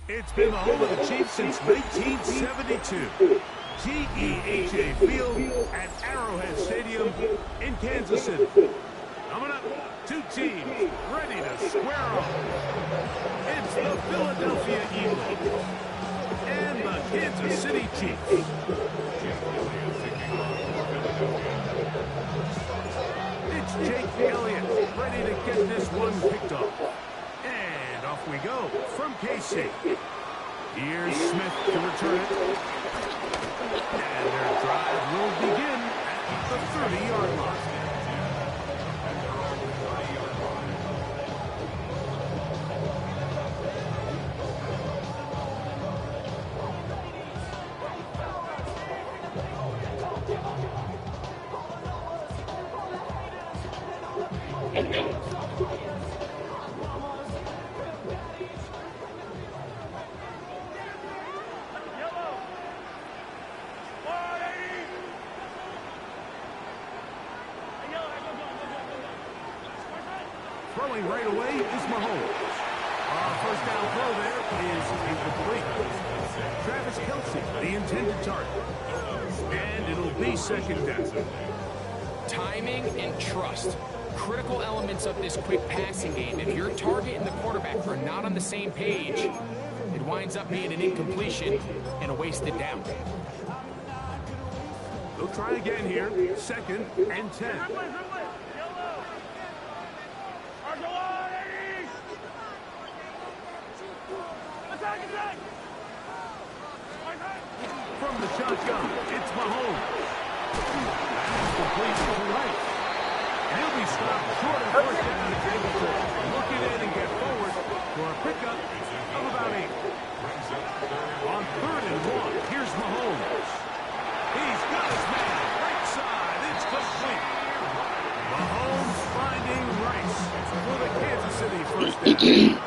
It's been the home of the Chiefs since 1972. GEHA Field at Arrowhead Stadium in Kansas City. Coming up, two teams ready to square off. It's the Philadelphia Eagles and the Kansas City Chiefs. It's Jake Elliott ready to get this one kicked off. And off we go from KC. Here's Smith to return it. And their drive will begin at the 30-yard line. Throwing right away is Mahomes. First down throw there is incomplete. Travis Kelce, the intended target. And it'll be second down. Timing and trust. Critical elements of this quick passing game. If your target and the quarterback are not on the same page, it winds up being an incompletion and a wasted down. They'll try again here. Second and 10. From the shotgun, it's Mahomes. That's complete to right. And he'll be stopped short of first down. He's able to look it in and get forward for a pickup of about 8. On 3rd and 1, here's Mahomes. He's got his man. Right side. It's complete. Mahomes finding Rice for the Kansas City first down.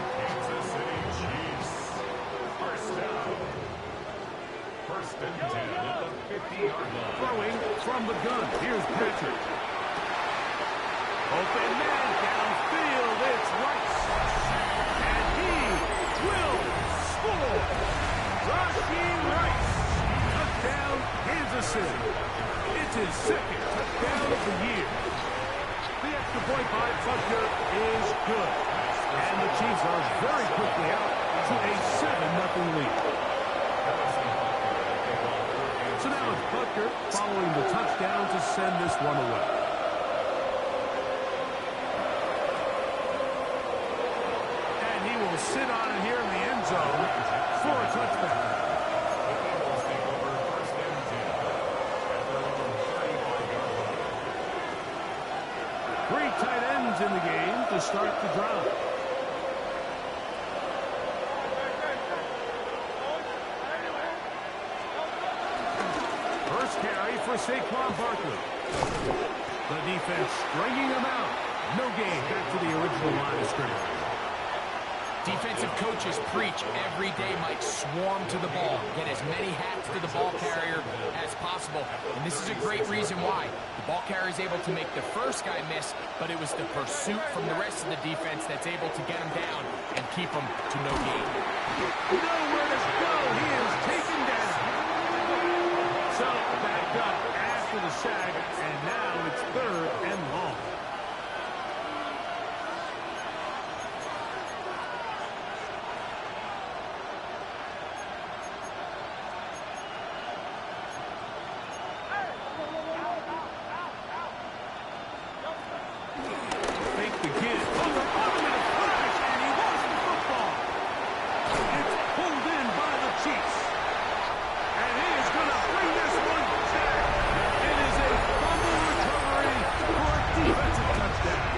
Throwing from the gun. Here's Patrick. Open man downfield. It's Rice. And he will score. Rashee Rice. Touchdown, Kansas City. It's his second touchdown of the year. The extra point by Butker is good. And the Chiefs are very quickly out to a 7-0 lead. So now it's Butker following the touchdown to send this one away. And he will sit on it here in the end zone for a touchdown. 3 tight ends in the game to start the drive. Carry for Saquon Barkley. The defense stringing him out. No gain back to the original line of scrimmage. Defensive coaches preach every day, Mike, swarm to the ball. Get as many hats to the ball carrier as possible. And this is a great reason why. The ball carrier is able to make the first guy miss, but it was the pursuit from the rest of the defense that's able to get him down and keep him to no gain. Nowhere to go. He is taken down. So back up after the sack, and now it's 3rd and long. Fake the kid. Oh, the automatic flash, and he lost the football. It's pulled in by the Chiefs. And he is going to bring this one back. It is a fumble recovery for a defensive touchdown.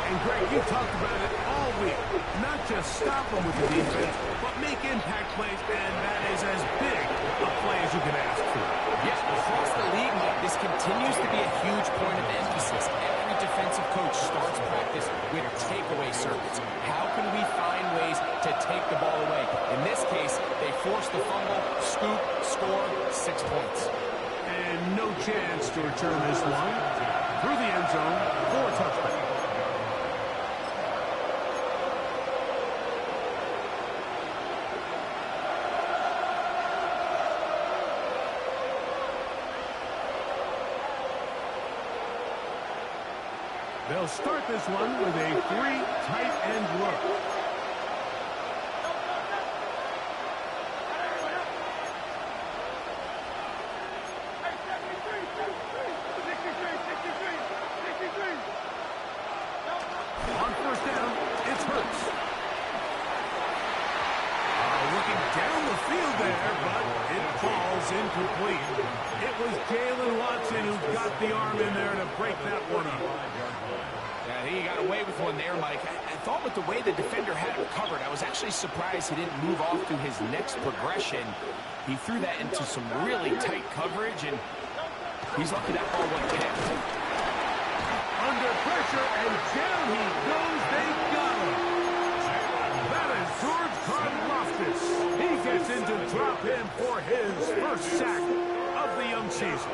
And Greg, you talked about it all week. Not just stop them with the defense, but make impact plays, and that is as big a play as you can ask for. Yes, across the league, This continues to be a huge point of emphasis. Every defensive coach starts practice with takeaway circuits. How can we find ways to take the ball away? In this case, they forced the fumble, scoop, score, 6 points. And no chance to return this one. Through the end zone for a touchback. They'll start this one with a 3 tight end look. On first down, it's Hurts. Looking down the field there, but it falls incomplete. It was Jalen Watson who got the arm in there to break that one up. Yeah, he got away with one there, Mike. I thought with the way the defender had him covered, I was actually surprised he didn't move off to his next progression. He threw that into some really tight coverage, and he's lucky that ball went tipped. Under pressure, and down he goes. They got him. That is George Karlaftis. He gets in to drop him for his first sack of the young season.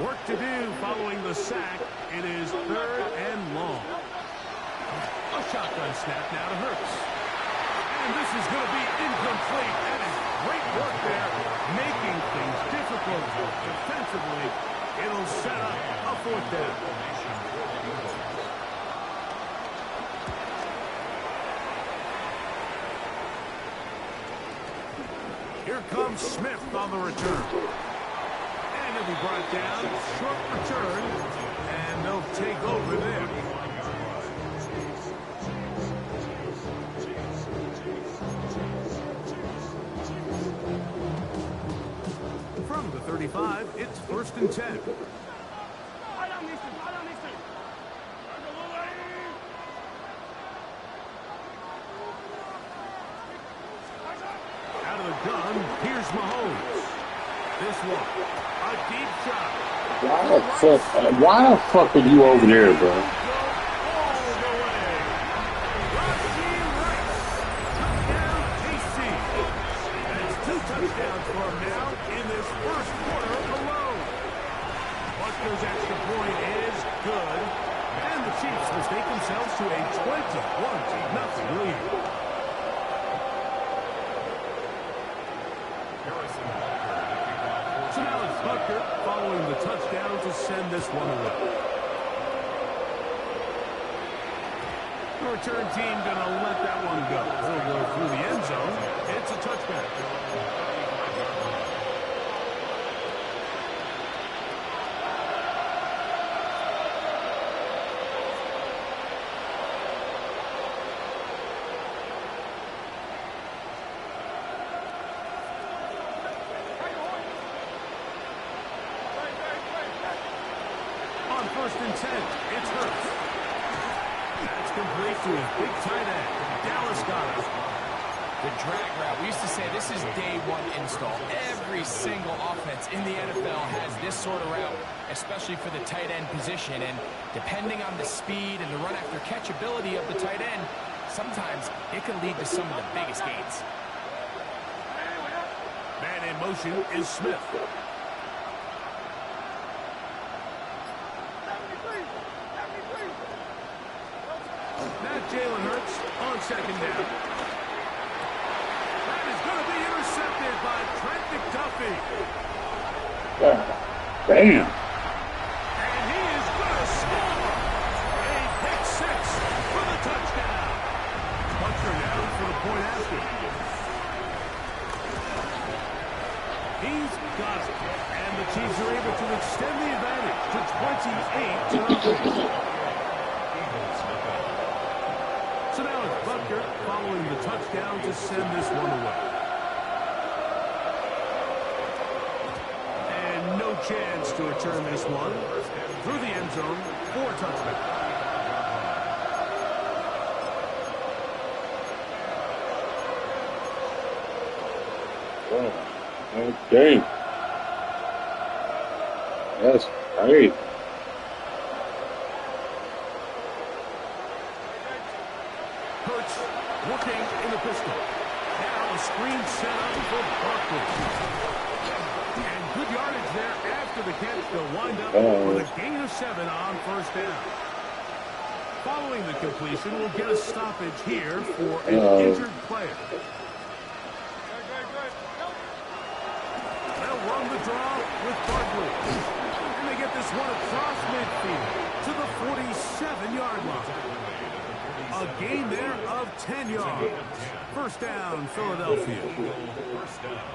Work to do following the sack. It is 3rd and long. A shotgun snap now to Hurts. And this is going to be incomplete. That is great work there, making things difficult defensively. It'll set up a 4th down. Here comes Smith on the return. And he'll be brought down. Short return. And they'll take over there. From the 35, it's 1st and 10. Out of the gun, here's Mahomes. This one, a deep shot. Why the fuck are you over there, bro? All the way. Rashee Rice. Touchdown, KC. That's 2 touchdowns for him now in this first quarter alone. Buster's extra point is good. And the Chiefs mistake themselves to a 21-0 lead. So now it's Butker following the touchdown to send this one away. The return team going to let that one go. It'll go through the end zone. It's a touchback. On 1st and 10, it's Hurts. That's complete to his big tight end. Dallas got it. The drag route. We used to say this is day 1 install. Every single offense in the NFL has this sort of route, especially for the tight end position. And depending on the speed and the run-after-catch ability of the tight end, sometimes it can lead to some of the biggest gains. Man in motion is Smith. Now Jalen Hurts on 2nd down. That is going to be intercepted by Trent McDuffie. Damn. And he is going to score. A pick 6 for the touchdown. Butker down for the point after. He's got it. And the Chiefs are able to extend the advantage to 28-0. So now it's Butker following the touchdown to send this one away. And no chance to return this one through the end zone for a touchdown. Okay. That's great. Hurts looking in the pistol. Now a screen set up for Barkley. And good yardage there after the catch. They'll wind up with a gain of 7 on first down. Following the completion, we'll get a stoppage here for an injured player. They'll run the draw with Barkley. And they get this one across midfield to the 47-yard line. A gain there of 10 yards. First down, Philadelphia.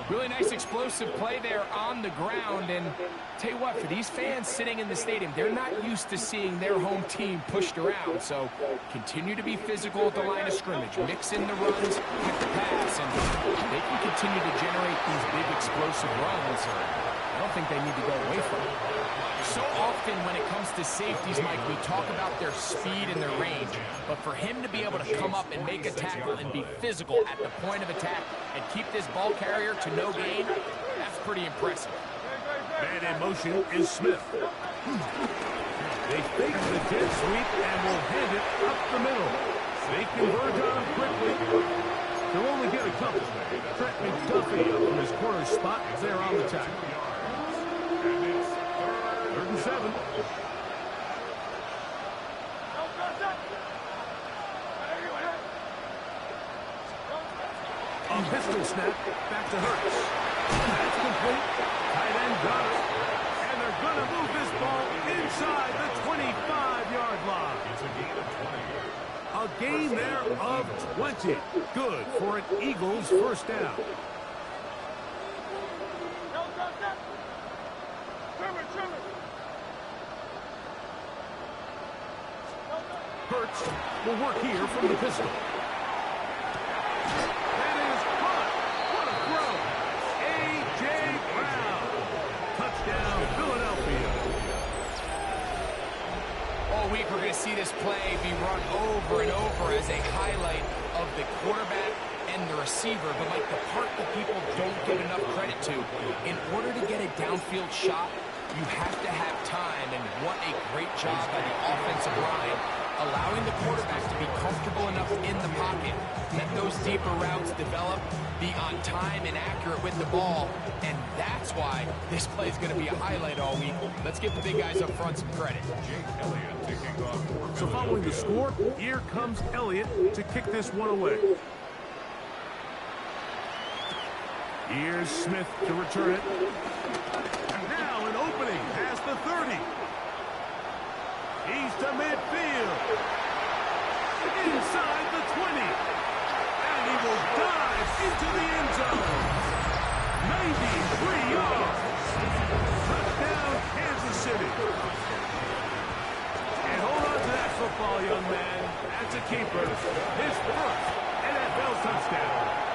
Really nice explosive play there on the ground. And tell you what, for these fans sitting in the stadium, they're not used to seeing their home team pushed around. So continue to be physical at the line of scrimmage. Mix in the runs, hit the pass, and they can continue to generate these big explosive runs. I don't think they need to go away from it. So often when it comes to safeties, Mike, we talk about their speed and their range. But for him to be able to come up and make a tackle and be physical at the point of attack and keep this ball carrier to no gain, that's pretty impressive. Man in motion is Smith. They fake the jet sweep and will hand it up the middle. They converge on him quickly. They'll only get a couple. Trent McDuffie up from his corner spot there on the tackle. 3rd and 7. A pistol snap back to Hurts. That's complete. Tight end got it. And they're going to move this ball inside the 25-yard line. A gain there of 20. Good for an Eagles first down. Hurts will work here from the pistol. That is caught. What a throw. A.J. Brown. Touchdown, Philadelphia. All week we're going to see this play be run over and over as a highlight of the quarterback and the receiver. But like the part that people don't give enough credit to, in order to get a downfield shot, you have to have time, and what a great job by the offensive line, allowing the quarterback to be comfortable enough in the pocket, let those deeper routes develop, be on time and accurate with the ball, and that's why this play is going to be a highlight all week. Let's give the big guys up front some credit. So following the score, here comes Elliott to kick this one away. Here's Smith to return it. Now an opening past the 30. He's to midfield. Inside the 20. And he will dive into the end zone. 93 yards. Touchdown, Kansas City. And hold on to that football, young man. That's a keeper. His first NFL touchdown.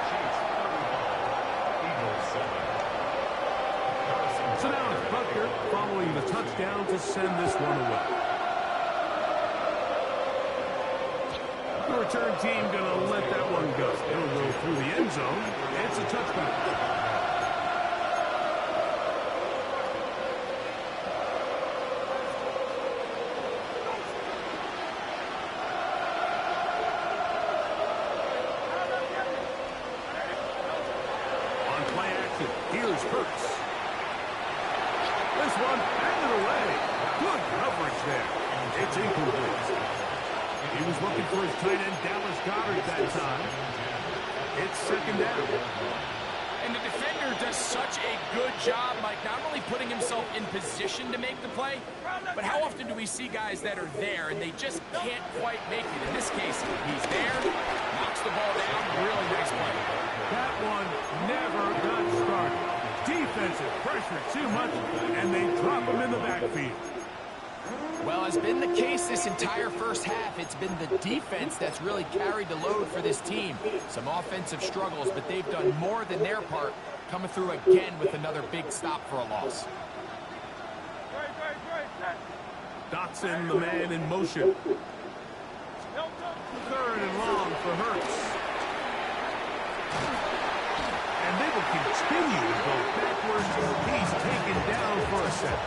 So now it's Butker following the touchdown to send this one away. The return team going to let that one go. It'll go through the end zone. It's a touchback. On play action, here's Hurts. This one handed away. Good coverage there. It's incomplete. He was looking for his tight end, Dallas Goedert, that time. It's second down. And the defender does such a good job, Mike, not only putting himself in position to make the play, but how often do we see guys that are there and they just can't quite make it? In this case, he's there, knocks the ball down, really nice play. That one never got started. Defensive pressure too much, and they drop him in the backfield. Well, has been the case this entire first half. It's been the defense that's really carried the load for this team. Some offensive struggles, but they've done more than their part, coming through again with another big stop for a loss. Dotson, the man in motion. 3rd and long for Hurts. And they will continue to go backwards. He's taken down for a set.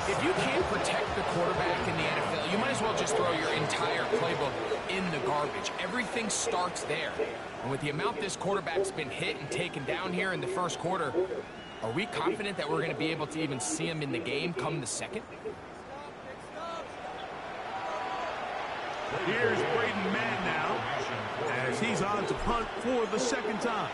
If you can't protect the quarterback in the NFL, you might as well just throw your entire playbook in the garbage. Everything starts there. And with the amount this quarterback's been hit and taken down here in the first quarter, are we confident that we're going to be able to even see him in the game come the second? Here's Braden Mann now, as he's on to punt for the second time.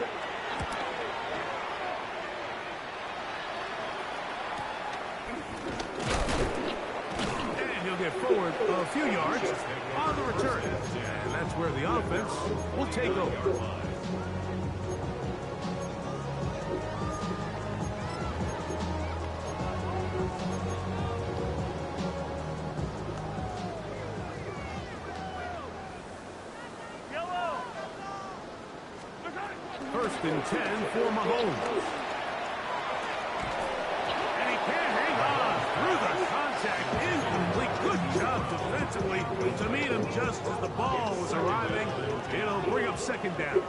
And he'll get forward a few yards on the return. And that's where the offense will take over. First and 10 for Mahomes. And he can't hang on through the contact. Incomplete. Good job defensively to meet him just as the ball was arriving. It'll bring up second down.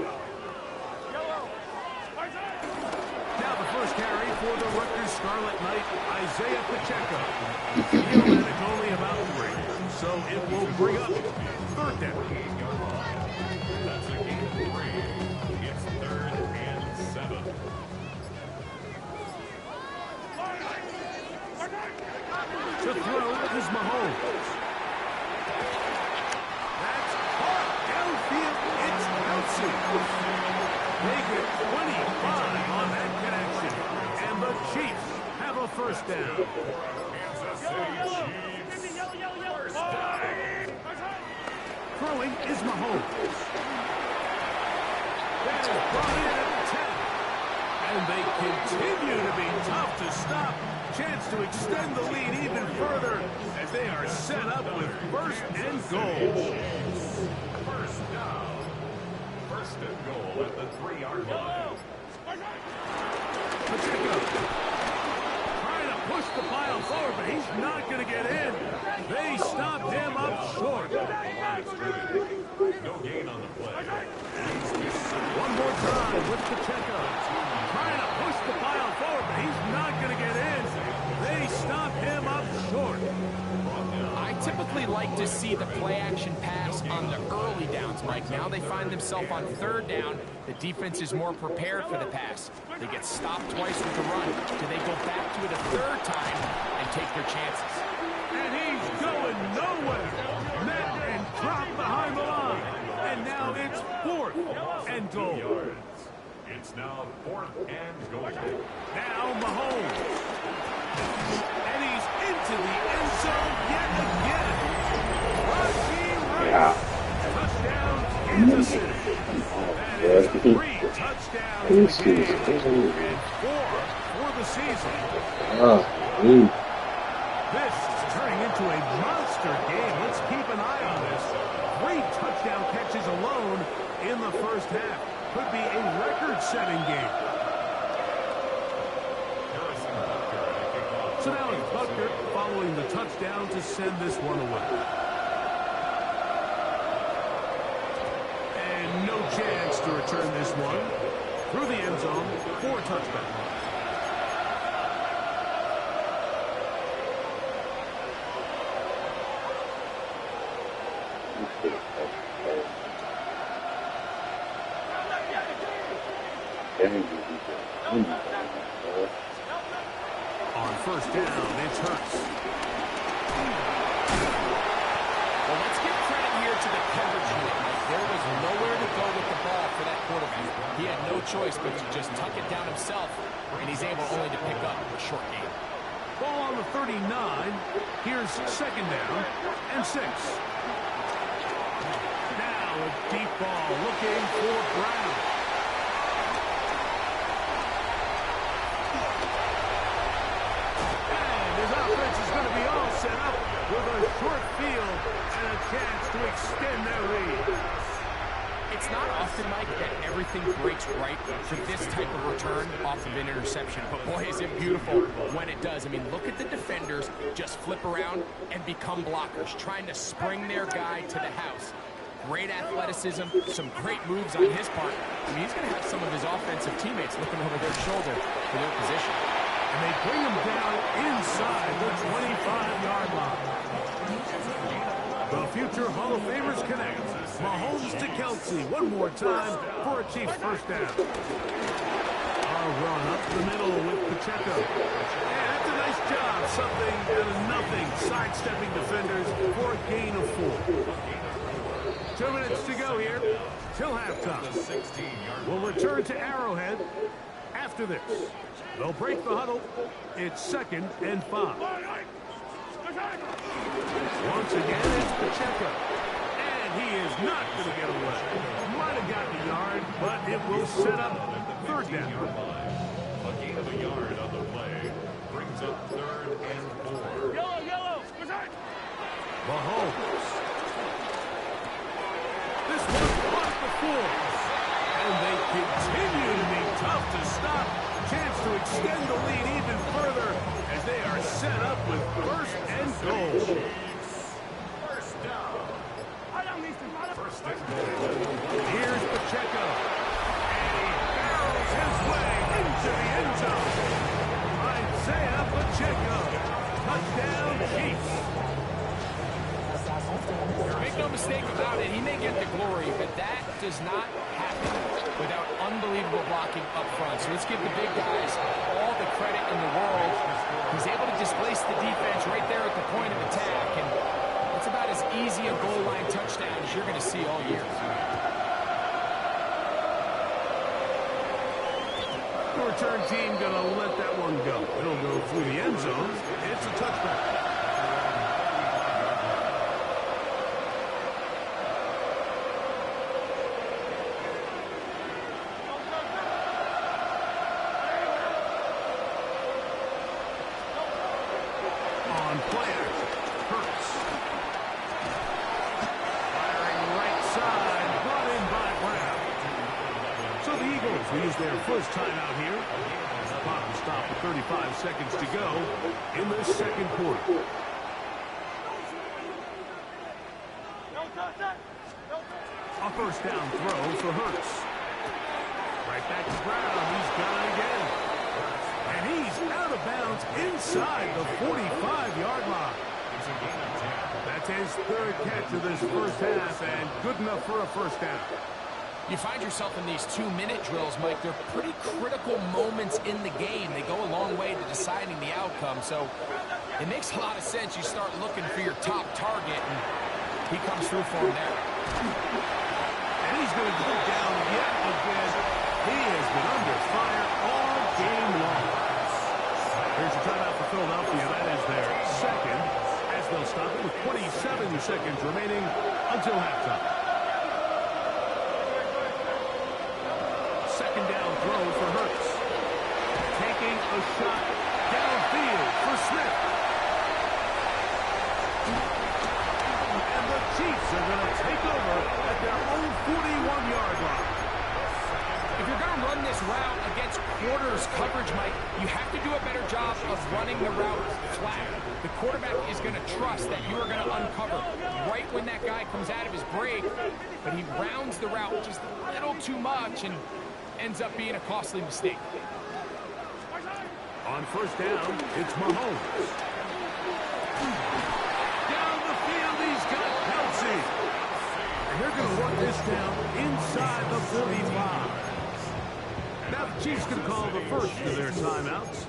Now the first carry for the Rutgers Scarlet Knight, Isaiah Pacheco. He'll manage only about 3, so it will bring up third down. That's a gain of 3. It's 3rd and 7. To throw is Mahomes. That's hard downfield. It's Kelsey. They get 25 on that connection. And the Chiefs have a first down. Kansas City Chiefs. First down. Throwing is Mahomes. That is brought in at the 10. And they continue to be tough to stop. Chance to extend the lead even further as they are set up with first and goal. First down. First and goal at the 3-yard line. Pacheco trying to push the pile forward, but he's not going to get in. They stopped him up short. No gain on the play. One more time with Pacheco. Trying to push the pile forward, but he's not going to get in. They stop him up short. I typically like to see the play-action pass on the early downs, Mike. Now they find themselves on third down. The defense is more prepared for the pass. They get stopped twice with the run. Do they go back to it a third time and take their chances? And he's going nowhere. Met and dropped behind the line. And now it's 4th and goal. It's now 4th and goal. Now Mahomes. And he's into the end zone yet again. Raheem Rice. Touchdown, Kansas City. That is 3 touchdowns in the game and 4 for the season. This is turning into a monster game. Let's keep an eye on this. 3 touchdown catches alone in the first half. Could be a record-setting game. So now it's Butker following the touchdown to send this one away. And no chance to return this one. Through the end zone for a touchdown. On first down, it's Hurts. Well, let's give credit here to the coverage unit. There was nowhere to go with the ball for that quarterback. He had no choice but to just tuck it down himself, and he's able only to pick up a short gain. Ball on the 39. Here's second down and 6. Now a deep ball looking for Brown. His offense is going to be all set up with a short field and a chance to extend their lead. It's not often, Mike, that everything breaks right for this type of return off of an interception. But boy, is it beautiful when it does. I mean, look at the defenders just flip around and become blockers, trying to spring their guy to the house. Great athleticism, some great moves on his part. I mean, he's going to have some of his offensive teammates looking over their shoulder for their position. And they bring him down inside the 25-yard line. The future Hall of Famers connect. Mahomes to Kelce one more time for a Chiefs first down. A run up the middle with Pacheco. And that's a nice job. Something out of nothing. Sidestepping defenders for a gain of 4. 2 minutes to go here till halftime. We'll return to Arrowhead after this. They'll break the huddle. It's 2nd and 5. Once again, it's Pacheco. And he is not going to get away. Might have gotten a yard, but it will set up 3rd down. A gain of a yard on the play brings up 3rd and 4. Yellow. Mahomes. This was caught before. And they continue to be tough to stop. Chance to extend the lead even further as they are set up with 1st and goal. Here's Pacheco. And he barrels his way into the end zone. Isaiah Pacheco. Touchdown, Chiefs. Make no mistake about it, he may get the glory, but that does not happen without unbelievable blocking up front. So let's give the big guys all the credit in the world. He's able to displace the defense right there at the point of attack, and it's about as easy a goal line touchdown as you're going to see all year. The return team going to let that one go. It'll go through the end zone. It's a touchback. On play action, Hurts. Firing right side, brought in by Brown. So the Eagles will use their first timeout here. Clock will stop with 35 seconds to go in the 2nd quarter. A first down throw for Hurts. Right back to Brown. He's got it again. And he's out of bounds inside the 45-yard line. That's his 3rd catch of this first half, and good enough for a first down. You find yourself in these 2-minute drills, Mike. They're pretty critical moments in the game. They go a long way to deciding the outcome, so it makes a lot of sense. You start looking for your top target, and he comes through for him there. And he's going to go down yet again. He has been under fire all game long. Here's a timeout for Philadelphia. That is their 2nd, as they'll stop it with 27 seconds remaining until halftime. 2nd down throw for Hurts. Taking a shot downfield for Smith. And the Chiefs are going to take over at their own 41-yard line. If you're going to run this route against quarters coverage, Mike, you have to do a better job of running the route flat. The quarterback is going to trust that you are going to uncover right when that guy comes out of his break, but he rounds the route just a little too much and ends up being a costly mistake. On first down, it's Mahomes. Down the field, he's got Kelce. And they're going to run this down inside the 45. Now the Chiefs can call the first of their timeouts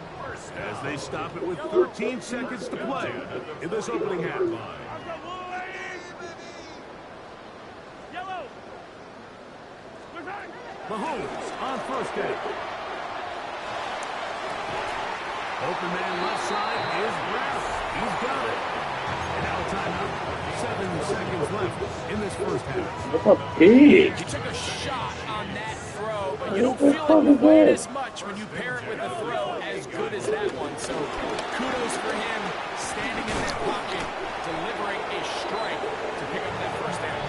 as they stop it with 13 seconds to play in this opening half. Mahomes on first down. Open man left side is Brown. He's got it. And now a timeout. 7 seconds left in this first half. What a pig. He took a shot on that throw, but you don't feel it quite as much when you pair it with a throw as good as that one. So kudos for him standing in that pocket, delivering a strike to pick up that first down.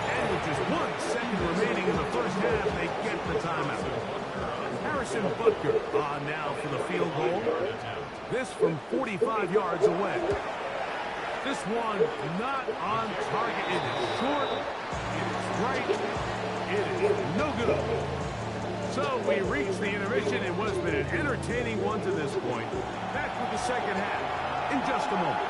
And with just 1 second remaining in the first half, they get the timeout. Harrison Butker on now for the field goal. This from 45 yards away. This one not on target. It is short. It is right. It is no good. So we reached the intermission. It was been an entertaining one to this point. Back with the second half in just a moment.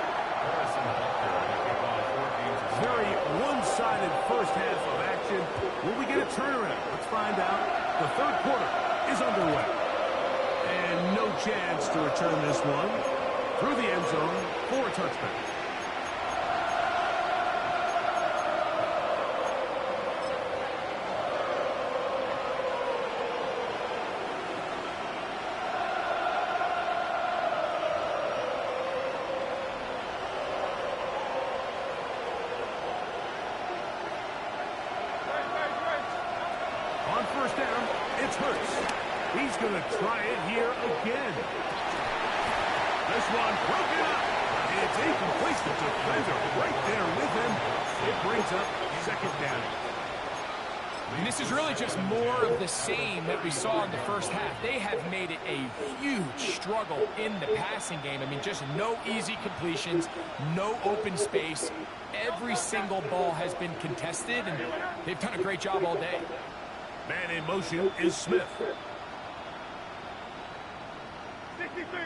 Very one-sided first half of action. Will we get a turnaround? Let's find out. The third quarter is underway. And no chance to return this one through the end zone for a touchback. On first down, it's Hurts. He's going to try it here again. This one broken up. It's incomplete. The defender right there with him. It brings up second down. And this is really just more of the same that we saw in the first half. They have made it a huge struggle in the passing game. I mean, just no easy completions, no open space. Every single ball has been contested, and they've done a great job all day. Man in motion is Smith. 63.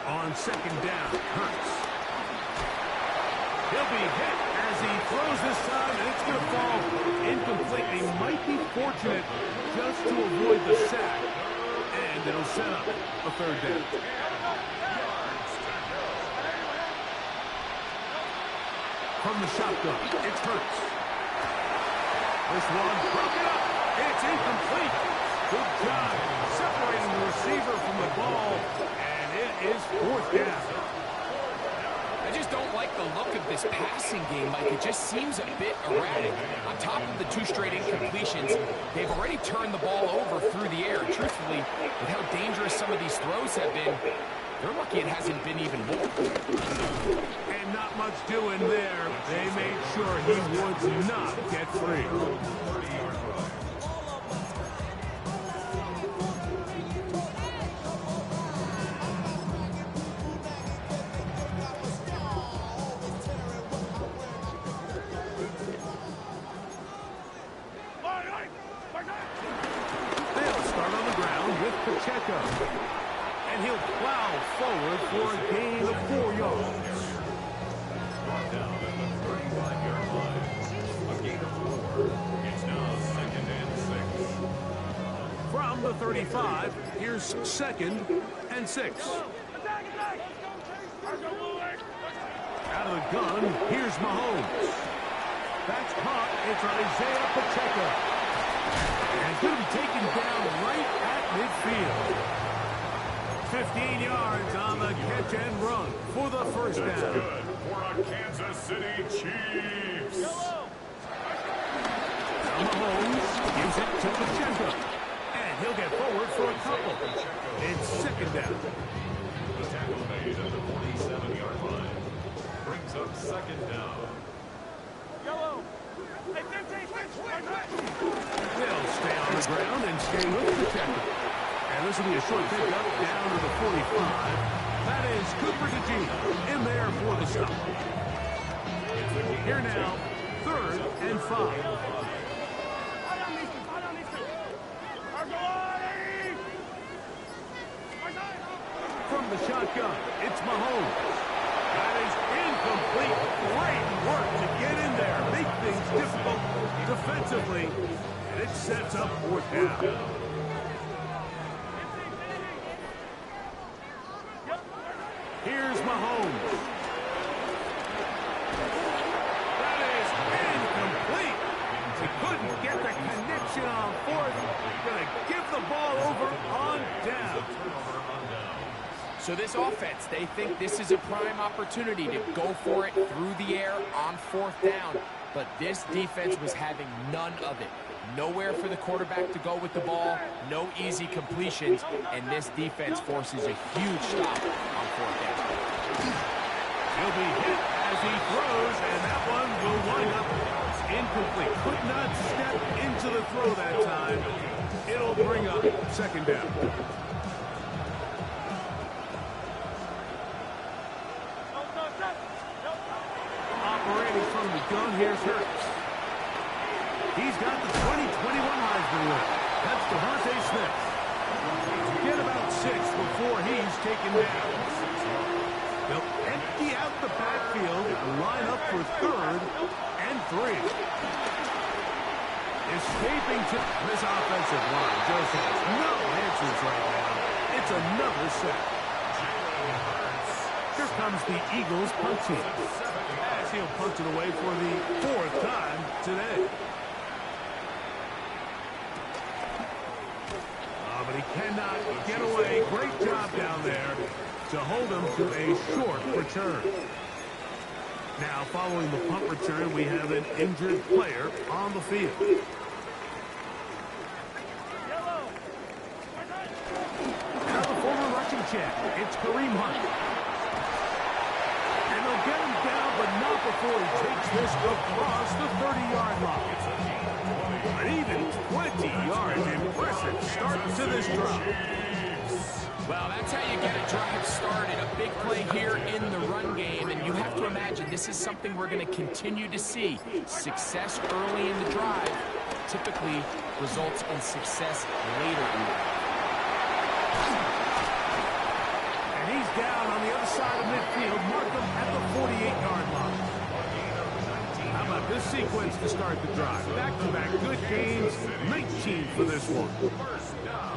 On second down, Hurts. He'll be hit as he throws this time, and it's going to fall incomplete. They might be fortunate just to avoid the sack, and it'll set up a third down. From the shotgun, it's Hurts. This one broken up. It's incomplete. Good job separating the receiver from the ball, and it is fourth down. I just don't like the look of this passing game, Mike. It just seems a bit erratic. On top of the two straight incompletions, they've already turned the ball over through the air. Truthfully, with how dangerous some of these throws have been, they're lucky it hasn't been even more. And not much doing there. They made sure he would not get free. They'll start on the ground with Pacheco. And he'll plow forward for a gain of 4 yards. Brought down at the 35-yard line. A gain of 4. It's now second and 6. From the 35, here's second and 6. Out of the gun, here's Mahomes. That's caught. It's Isaiah Pacheco. And it's going to be taken down right at midfield. 15 yards on the catch and run for the first That's down. good for a Kansas City Chiefs. Now Mahomes gives it to Pacheco. And he'll get forward for a couple. It's second down. The tackle made at the 47-yard line. Brings up second down. They'll stay on the ground and stay with Pacheco. And this will be a short pickup down to the 45. That is Cooper DeJean in there for the stop. Here now, third and 5. From the shotgun, it's Mahomes. That is incomplete. Great work to get in there. Make things difficult defensively. And it sets up fourth down. Here's Mahomes. That is incomplete. He couldn't get the connection on fourth. Going to give the ball over on down. So this offense, they think this is a prime opportunity to go for it through the air on fourth down. But this defense was having none of it. Nowhere for the quarterback to go with the ball, no easy completions, and this defense forces a huge stop on fourth down. He'll be hit as he throws, and that one will wind up incomplete. Could not step into the throw that time. It'll bring up second down. shotgun. Here's Hurts. He's got the 2021 Heisman winner. That's Devontae Smith. Get about 6 before he's taken down. They'll empty out the backfield and line up for 3rd and 3. Escaping to this offensive line just has no answers right now. It's another sack. Here comes the Eagles punt team. As he'll punt it away for the 4th time today. But he cannot get away. Great job down there to hold him to a short return. Now, following the punt return, we have an injured player on the field. Now the former rushing champ, it's Kareem Hunt. And they'll get him down, but not before he takes this across the 30-yard line. An even 20 yards. Impressive start to this drive. Well, that's how you get a drive started. A big play here in the run game. And you have to imagine this is something we're going to continue to see. Success early in the drive typically results in success later in the drive. And he's down on the other side of midfield. Mark him at the 48-yard line. How about this sequence to start the drive? Back-to-back good gains, 19 for this one.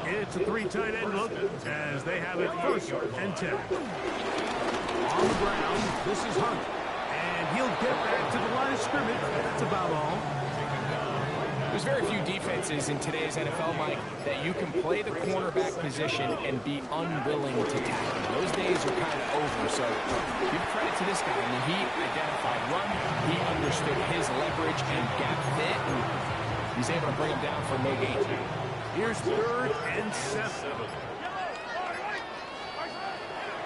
It's a 3 tight end look as they have it 1st and 10. On the ground, this is Hunt. And he'll get back to the line of scrimmage. That's about all. There's very few defenses in today's NFL, Mike, that you can play the cornerback position and be unwilling to tackle. Those days are kind of over, so give credit to this guy. I mean, he identified run, he understood his leverage and gap fit, and he's able to bring him down for no gain. Here's 3rd and 7.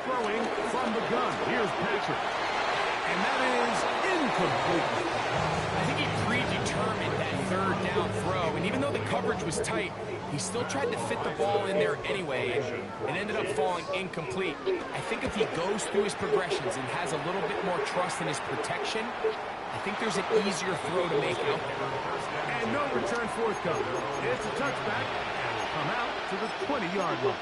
Throwing from the gun. Here's Patrick. And that is incomplete. I think he predetermined that 3rd down throw, and even though the coverage was tight, he still tried to fit the ball in there anyway, and it ended up falling incomplete. I think if he goes through his progressions and has a little bit more trust in his protection, I think there's an easier throw to make out there. And no return forthcoming. It's a touchback, and will come out to the 20-yard line.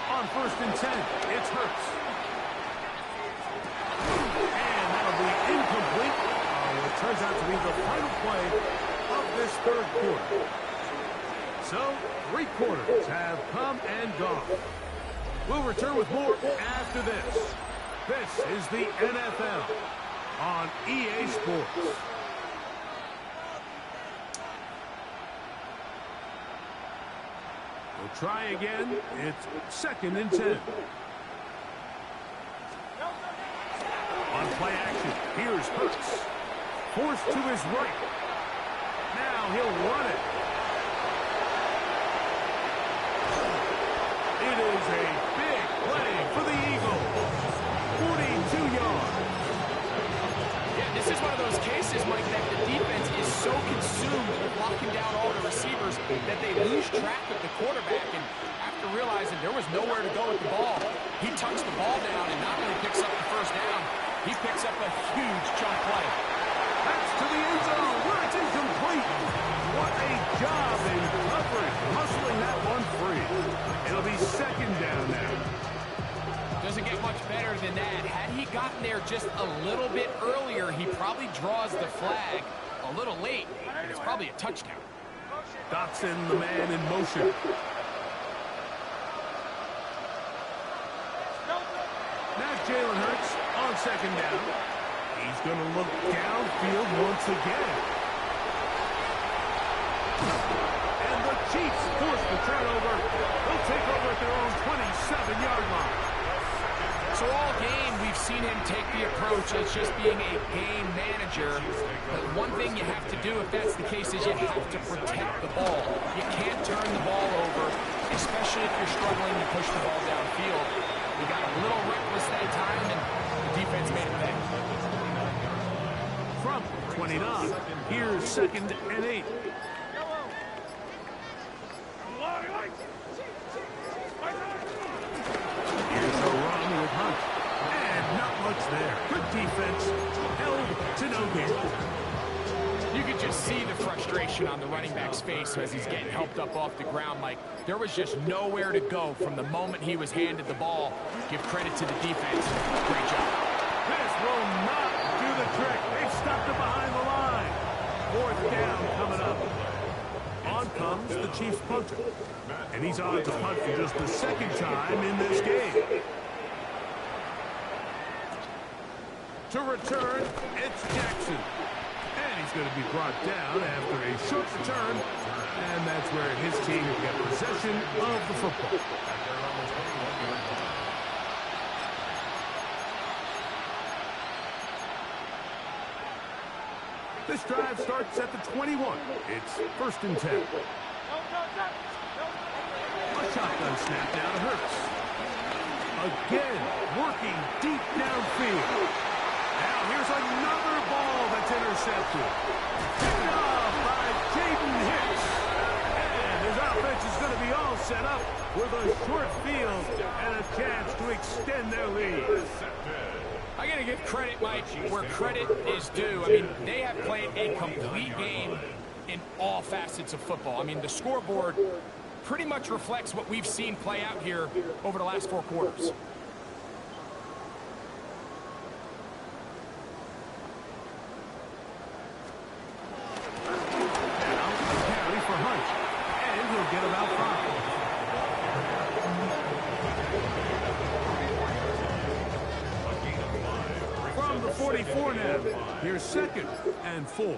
On 1st and 10, it's Hurts. And that'll be incomplete. It turns out to be the final play of this 3rd quarter. So, 3 quarters have come and gone. We'll return with more after this. This is the NFL on EA Sports. We'll try again. It's 2nd and 10. On play action, here's Hurts. Forced to his right. Now he'll run it. It is a big play for the Eagles. 42 yards. Yeah, this is one of those cases, Mike, that the defense is so consumed with locking down all the receivers that they lose track of the quarterback. And after realizing there was nowhere to go with the ball, he tucks the ball down and not only picks up the 1st down, he picks up a huge chunk play. That's to the end zone where it's incomplete. What a job in coverage, hustling that one free. It'll be 2nd down now. Doesn't get much better than that. Had he gotten there just a little bit earlier, he probably draws the flag a little late, and it's probably a touchdown. Dotson, the man in motion. Now Jalen Hurts on 2nd down. He's going to look downfield once again. And the Chiefs force the turnover. They'll take over at their own 27-yard line. So all game, we've seen him take the approach as just being a game manager. But one thing you have to do, if that's the case, is you have to protect the ball. You can't turn the ball over, especially if you're struggling to push the ball downfield. We got a little reckless that time, and the defense made it pay. From 29, here's 2nd and 8. Here's a run with Hunt. And not much there. Good defense. Held to no gain. You could just see the frustration on the running back's face as he's getting helped up off the ground. Like, there was just nowhere to go from the moment he was handed the ball. Give credit to the defense. Great job. This will not do the trick. They've stopped it behind the line. 4th down coming up. On comes the Chiefs punter. And he's on to punt for just the 2nd time in this game. To return, it's Jackson. And he's going to be brought down after a short return. And that's where his team will get possession of the football. This drive starts at the 21. It's 1st and 10. A shotgun snap now to Hurts. Again, working deep downfield. Now here's another ball that's intercepted. Picked off by Jaden Hicks. And his offense is going to be all set up with a short field and a chance to extend their lead. I got to give credit, Mike, where credit is due. I mean, they have played a complete game in all facets of football. I mean, the scoreboard pretty much reflects what we've seen play out here over the last 4 quarters. Now, a carry for Hunt. And he'll get about 5. From the 44 now. Here's 2nd and 4.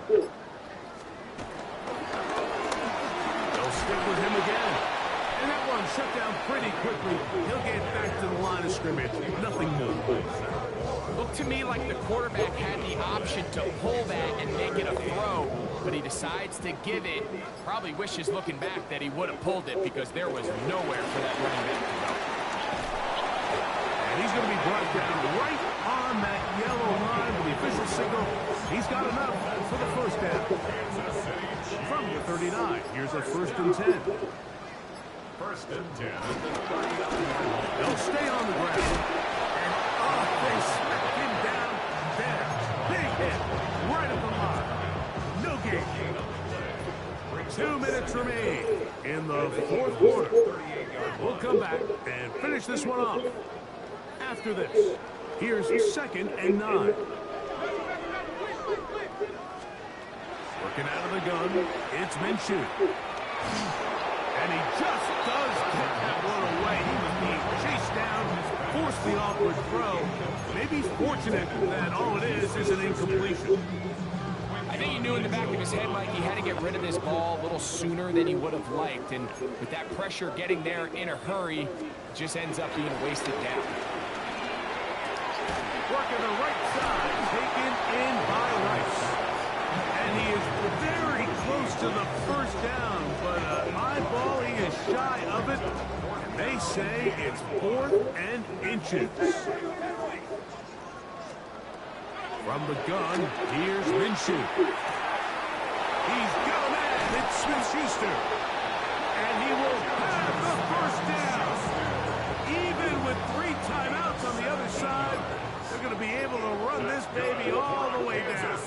Stick with him again. And that one shut down pretty quickly. He'll get back to the line of scrimmage. Nothing more. Looked to me like the quarterback had the option to pull that and make it a throw, but he decides to give it. Probably wishes looking back that he would have pulled it because there was nowhere for that running back to go. And he's going to be brought down right on that yellow line with the official signal. He's got enough for the 1st down. From the 39, here's a 1st and 10. 1st and 10. They'll stay on the ground. And they smack him down there. Big hit right at the line. No gain. 2 minutes remain in the 4th quarter. We'll come back and finish this one off. After this, here's 2nd and 9. Working out of the gun, it's Minshew. And he just does get that one away. He was being chased down, forced the awkward throw. Maybe he's fortunate that all it is an incompletion. I think he knew in the back of his head, Mike, he had to get rid of this ball a little sooner than he would have liked. And with that pressure getting there in a hurry, it just ends up being a wasted down. Working the right side, taken in by Rice. And he is very close to the 1st down, but my ball, he is shy of it. And they say it's 4th and inches. From the gun, here's Minshew. He's got it. It's Smith-Schuster. And he will have the 1st down. Even with 3 timeouts on the other side, they're going to be able to run this baby all the way down.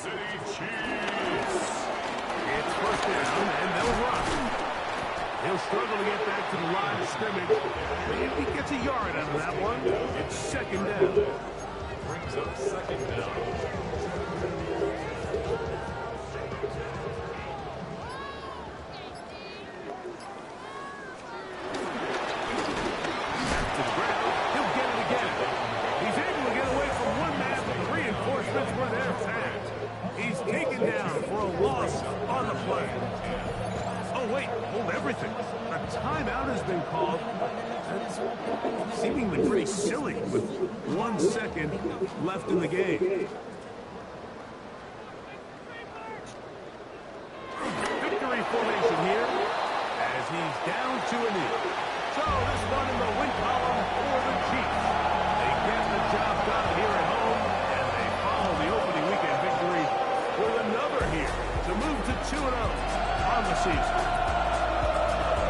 It's 1st down, and they'll run. He'll struggle to get back to the line of scrimmage. Maybe he gets a yard out of that one. It's 2nd down. Brings up 2nd down. Wait, hold everything. A timeout has been called. That's seemingly pretty silly with 1 second left in the game. Victory formation here as he's down to a knee. So this one in the win column for the Chiefs. They get the job done here at home, and they follow the opening weekend victory with another here to move to 2-0 on the season.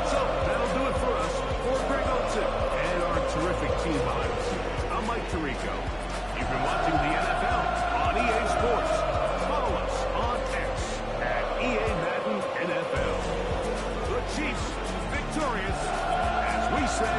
So that'll do it for us. For Greg Olsen and our terrific team behind the scenes, I'm Mike Tirico. You've been watching the NFL on EA Sports. Follow us on X at EA Madden NFL. The Chiefs victorious, as we say,